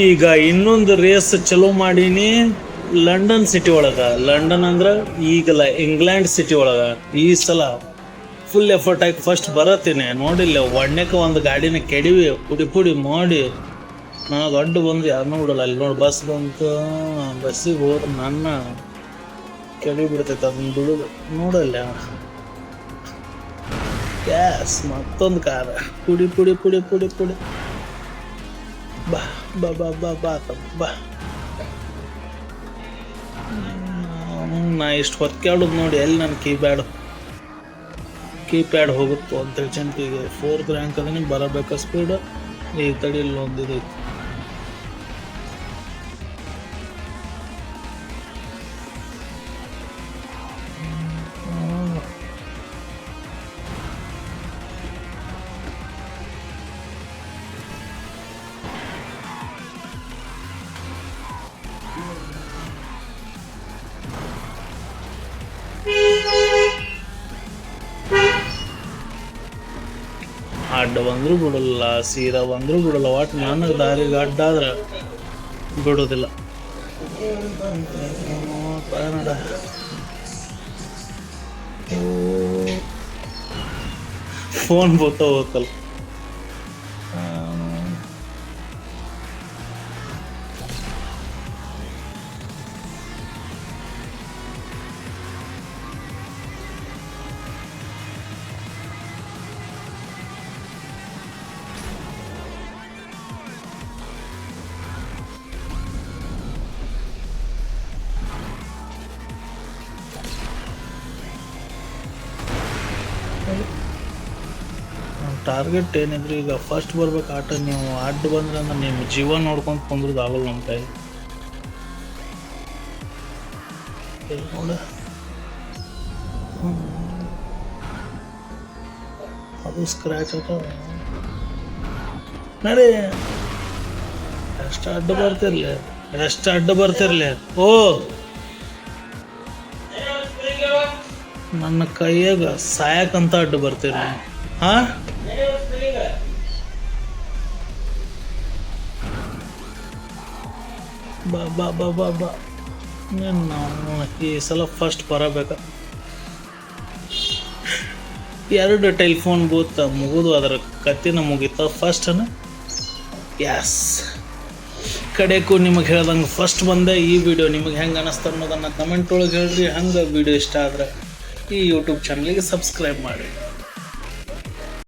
ಈಗ ಇನ್ನೊಂದು ರೇಸ್ ಚಲೋ ಮಾಡೀನಿ ಲಂಡನ್ ಸಿಟಿ ಒಳಗೆ. ಲಂಡನ್ ಅಂದ್ರೆ ಈಗಲ್ಲ, ಇಂಗ್ಲೆಂಡ್ ಸಿಟಿ ಒಳಗೆ. ಈ ಸಲ ಫುಲ್ ಎಫರ್ಟ್ ಆಗಿ ಫಸ್ಟ್ ಬರತ್ತೀನಿ. ನೋಡಿಲ್ಲ ಒಣ್ಣೆಕ್ಕೆ ಒಂದು ಗಾಡಿನ ಕೆಡವಿ ಪುಡಿ ಪುಡಿ ಮಾಡಿ ನನಗೆ ಅಡ್ಡು ಬಂದು ಯಾರನ್ನೂ ಬಿಡಲ್ಲ. ಅಲ್ಲಿ ನೋಡಿ ಬಸ್ ಬಂತು, ಬಸ್ಸಿಗೆ ಹೋದ್ರೆ ನನ್ನ ಕೆಡವಿ ಬಿಡ್ತೈತೆ ಅದನ್ನ ಬಿಡುದು. ನೋಡಲ್ಲ ಗ್ಯಾಸ್ ಮತ್ತೊಂದು ಕಾರ ಪುಡಿ ಪುಡಿ ಪುಡಿ ಪುಡಿ ಪುಡಿ. ಬಾ ಬಾ ಬಾ ಬಾ ಬಾ ಬಾ. ನಾ ಇಷ್ಟು ಹೊತ್ಕ್ಯಾಡೋದು ನೋಡಿ ಎಲ್ಲಿ ನನ್ನ ಕೀಪ್ಯಾಡ್ ಹೋಗುತ್ತೋ ಅಂತ ಚೆಂಟಿಗೆ 4th ರ್ಯಾಂಕ್ ಅದನ್ನ ಬರಬೇಕಾ ಸ್ಪೀಡ್. ಈ ತಡಿಯಲ್ಲಿ ಒಂದಿದೈತಿ. ಅಡ್ಡ ಬಂದರೂ ಬಿಡಲ್ಲ, ಸೀದಾ ಬಂದರೂ ಬಿಡಲ್ಲ. ಒಟ್ಟು ನನಗೆ ದಾರಿಗೆ ಅಡ್ಡಾದ್ರೆ ಬಿಡೋದಿಲ್ಲ. ಫೋನ್ ಬೋತ ಹೋಗಲ್ಲ. ಟಾರ್ಗೆಟ್ ಏನಿದ್ರು ಈಗ ಫಸ್ಟ್ ಬರ್ಬೇಕು ಆಟ. ನೀವು ಅಡ್ಡ ಬಂದ್ರೆ ಅಂದ್ರೆ ನಿಮ್ಮ ಜೀವ ನೋಡ್ಕೊಂಡು ಕುಂದ್ರದ್ದು ಆಗಲ್ಲ ನಮ್ಮ ಕೈ. ನೋಡ ಅದು ಸ್ಕ್ರ್ಯಾಚ್ ಆಟ ನಡಿ. ಎಷ್ಟು ಅಡ್ಡ ಬರ್ತಿರ್ಲಿ. ಓ ನನ್ನ ಕೈಯಾಗ ಸಾಯಕಂತ ಅಡ್ಡ ಬರ್ತಿರ್ಲಿ. ಹಾ ಬಾ ಬಾ ಬಾ ಬಾ ಬಾ. ನಾವು ಈ ಸಲ ಫಸ್ಟ್ ಬರಬೇಕ. 2 ಟೆಲಿಫೋನ್ ಬೂತ್ ಮುಗಿದು ಅದರ ಕತ್ತಿನ ಮುಗೀತ. ಫಸ್ಟನ ಯಾಸ್ ಕಡೆಗೂ ನಿಮಗೆ ಹೇಳ್ದಂಗೆ ಫಸ್ಟ್ ಬಂದೆ. ಈ ವಿಡಿಯೋ ನಿಮಗೆ ಹೆಂಗೆ ಅನ್ನಿಸ್ತು ಅನ್ನೋದನ್ನು ಕಮೆಂಟ್ ಒಳಗೆ ಹೇಳ್ರಿ. ಹಂಗೆ ವಿಡಿಯೋ ಇಷ್ಟ ಆದ್ರೆ ಈ ಯೂಟ್ಯೂಬ್ ಚಾನಲಿಗೆ ಸಬ್ಸ್ಕ್ರೈಬ್ ಮಾಡಿ.